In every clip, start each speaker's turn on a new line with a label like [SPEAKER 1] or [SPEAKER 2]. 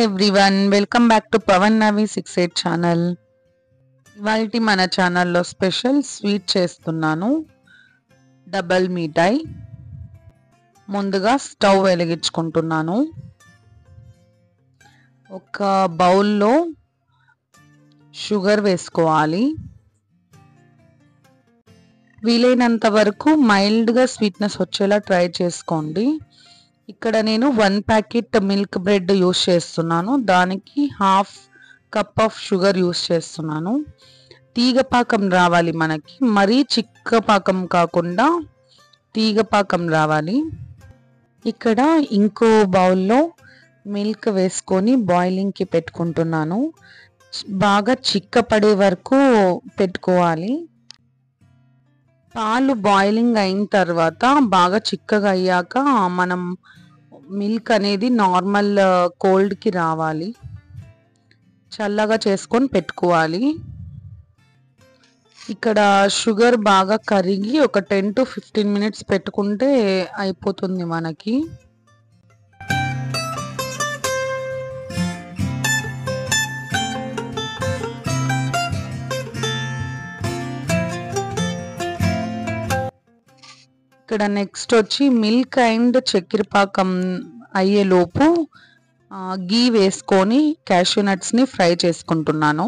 [SPEAKER 1] Everyone, welcome back to Pavan Navi 68 channel. ఇవాల్టి మన ఛానల్లో స్పెషల్ స్వీట్ చేస్తున్నాను, డబల్ మిఠాయి. ముందుగా స్టవ్ వెలిగించుకుంటున్నాను. ఒక బౌల్లో షుగర్ వేసుకోవాలి. వీలైనంత వరకు మైల్డ్గా స్వీట్నెస్ వచ్చేలా ట్రై చేసుకోండి. ఇక్కడ నేను 1 ప్యాకెట్ మిల్క్ బ్రెడ్ యూస్ చేస్తున్నాను. దానికి half cup of sugar use చేస్తున్నాను. తీగ పాకం రావాలి మనకి, మరీ చిక్క పాకం కాకుండా తీగ పాకం రావాలి. ఇక్కడ ఇంకో బౌల్లో మిల్క్ వేసుకొని బాయిలింగ్కి పెట్టుకుంటున్నాను. బాగా చిక్క పడే వరకు పెట్టుకోవాలి. పాలు బాయిలింగ్ అయిన తర్వాత బాగా చిక్కగా అయ్యాక మనం మిల్క్ అనేది నార్మల్ కోల్డ్కి రావాలి. చల్లగా చేసుకొని పెట్టుకోవాలి. ఇక్కడ షుగర్ బాగా కరిగి ఒక 10 to 15 minutes పెట్టుకుంటే అయిపోతుంది మనకి. ఇక్కడ నెక్స్ట్ వచ్చి మిల్క్ అండ్ చక్కెర పాకం అయ్యేలోపు గీ వేసుకొని క్యాష్యూ నట్స్ని ఫ్రై చేసుకుంటున్నాను.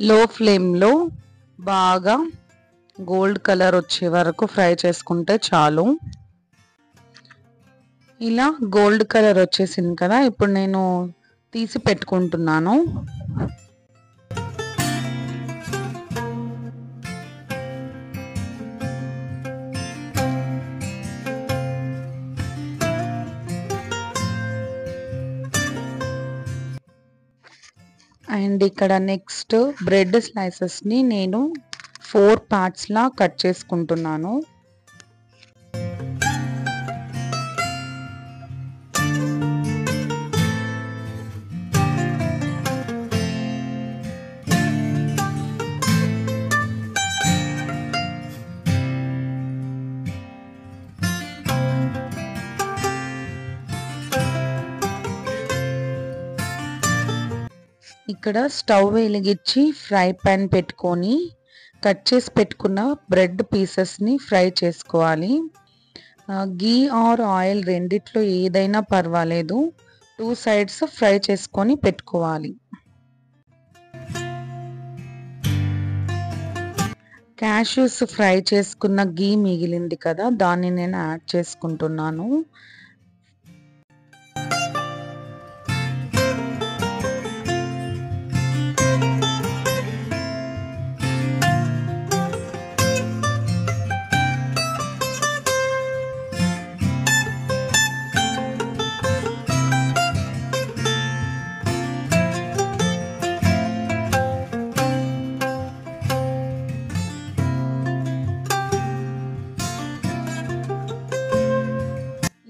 [SPEAKER 1] లో ఫ్లేమ్లో బాగా గోల్డ్ కలర్ వచ్చే వరకు ఫ్రై చేసుకుంటే చాలు. ఇలా గోల్డ్ కలర్ వచ్చేసింది కదా, ఇప్పుడు నేను తీసి పెట్టుకుంటున్నాను. అండ్ ఇక్కడ నెక్స్ట్ బ్రెడ్ స్లైసెస్ని నేను 4 పార్ట్స్లా కట్ చేసుకుంటున్నాను. ఇక్కడ స్టవ్ వెలిగించి ఫ్రై పాన్ పెట్టుకొని కట్ చేసి పెట్టుకున్న బ్రెడ్ పీసెస్ని ఫ్రై చేసుకోవాలి. గీ ఆర్ ఆయిల్ రెండిట్లో ఏదైనా పర్వాలేదు, 2 sides ఫ్రై చేసుకొని పెట్టుకోవాలి. క్యాష్యూస్ ఫ్రై చేసుకున్న గీ మిగిలింది కదా, దాన్ని నేను యాడ్ చేసుకుంటున్నాను.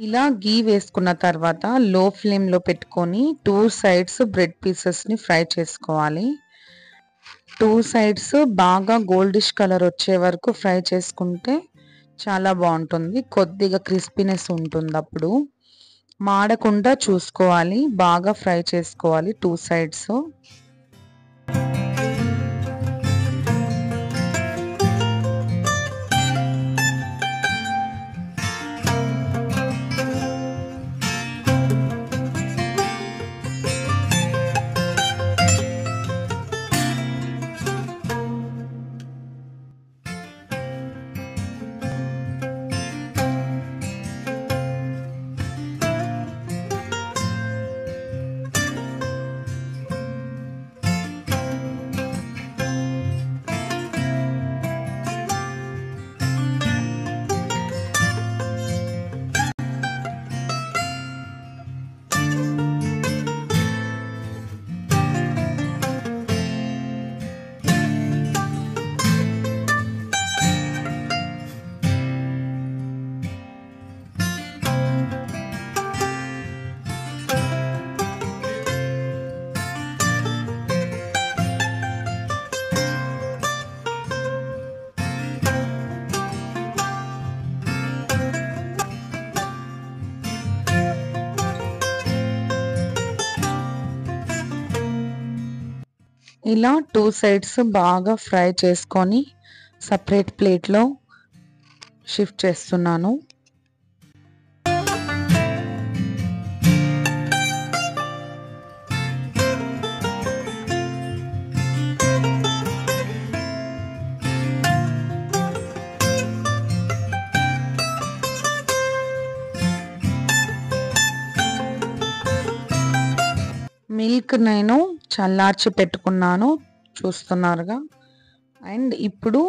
[SPEAKER 1] ఇలా గీ వేసుకున్న తర్వాత లో ఫ్లేమ్లో పెట్టుకొని 2 sides బ్రెడ్ పీసెస్ని ఫ్రై చేసుకోవాలి. 2 sides బాగా గోల్డిష్ కలర్ వచ్చే వరకు ఫ్రై చేసుకుంటే చాలా బాగుంటుంది. కొద్దిగా క్రిస్పీనెస్ ఉంటుంది. అప్పుడు మాడకుండా చూసుకోవాలి, బాగా ఫ్రై చేసుకోవాలి 2 sides. ఇలా 2 సైడ్స్ బాగా ఫ్రై చేసుకొని సపరేట్ ప్లేట్లో షిఫ్ట్ చేస్తున్నాను. మిల్క్ నేను చల్లార్చి పెట్టుకున్నాను చూస్తున్నారుగా. అండ్ ఇప్పుడు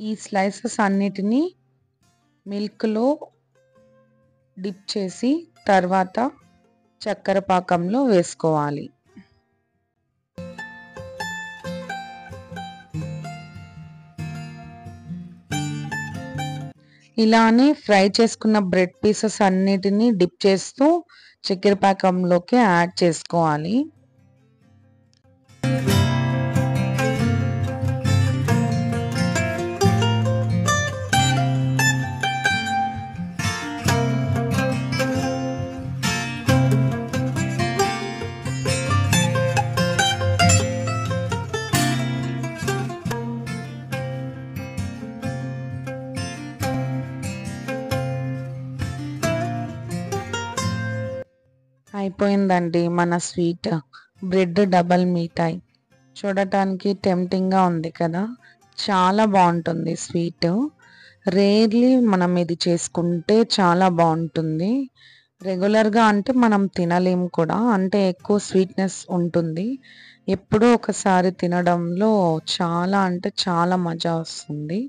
[SPEAKER 1] ఈ స్లైసెస్ అన్నిటినీ మిల్క్లో డిప్ చేసి తర్వాత చక్కెర పాకంలో వేసుకోవాలి. ఇలానే ఫ్రై చేసుకున్న బ్రెడ్ పీసెస్ అన్నిటినీ డిప్ చేస్తూ చక్కెర పాకంలోకి యాడ్ చేసుకోవాలి. అయిపోయిందండి మన స్వీట్ బ్రెడ్ డబల్ మిఠాయి. చూడటానికి టెంప్టింగ్గా ఉంది కదా, చాలా బాగుంటుంది స్వీట్. రేర్లీ మనం ఇది చేసుకుంటే చాలా బాగుంటుంది. రెగ్యులర్గా అంటే మనం తినలేము కూడా, అంటే ఎక్కువ స్వీట్నెస్ ఉంటుంది. ఎప్పుడో ఒకసారి తినడంలో చాలా అంటే చాలా మజా వస్తుంది.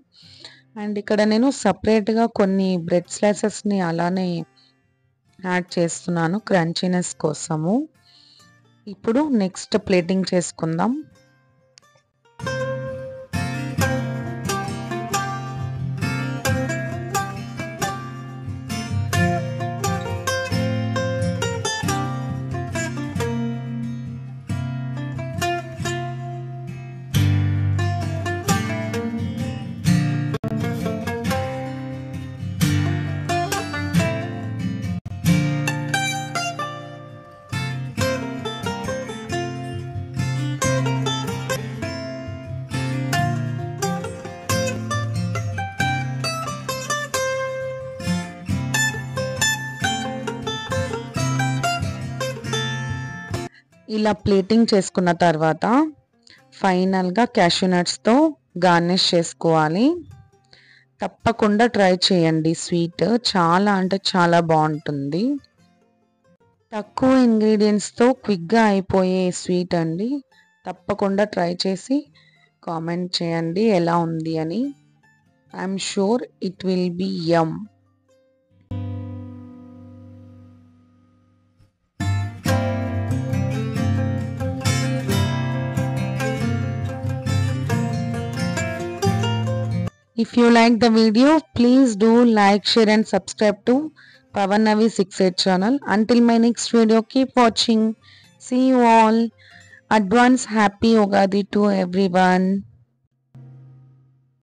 [SPEAKER 1] అండ్ ఇక్కడ నేను సపరేట్గా కొన్ని బ్రెడ్ స్లైసెస్ని అలానే యాడ్ చేస్తున్నాను క్రంచీనెస్ కోసము. ఇప్పుడు నెక్స్ట్ ప్లేటింగ్ చేసుకుందాం. ఇలా ప్లేటింగ్ చేసుకున్న తర్వాత ఫైనల్గా క్యాష్యూ నట్స్తో గార్నిష్ చేసుకోవాలి. తప్పకుండా ట్రై చేయండి, స్వీట్ చాలా అంటే చాలా బాగుంటుంది. తక్కువ ఇంగ్రీడియంట్స్తో క్విక్గా అయిపోయే స్వీట్ అండి. తప్పకుండా ట్రై చేసి కామెంట్ చేయండి ఎలా ఉంది అని. I'm sure it will be yum. If you like the video, please do like, share and subscribe to Pavannavi 68 channel. Until my next video, keep watching. See you all. Advance happy Ugadi to everyone.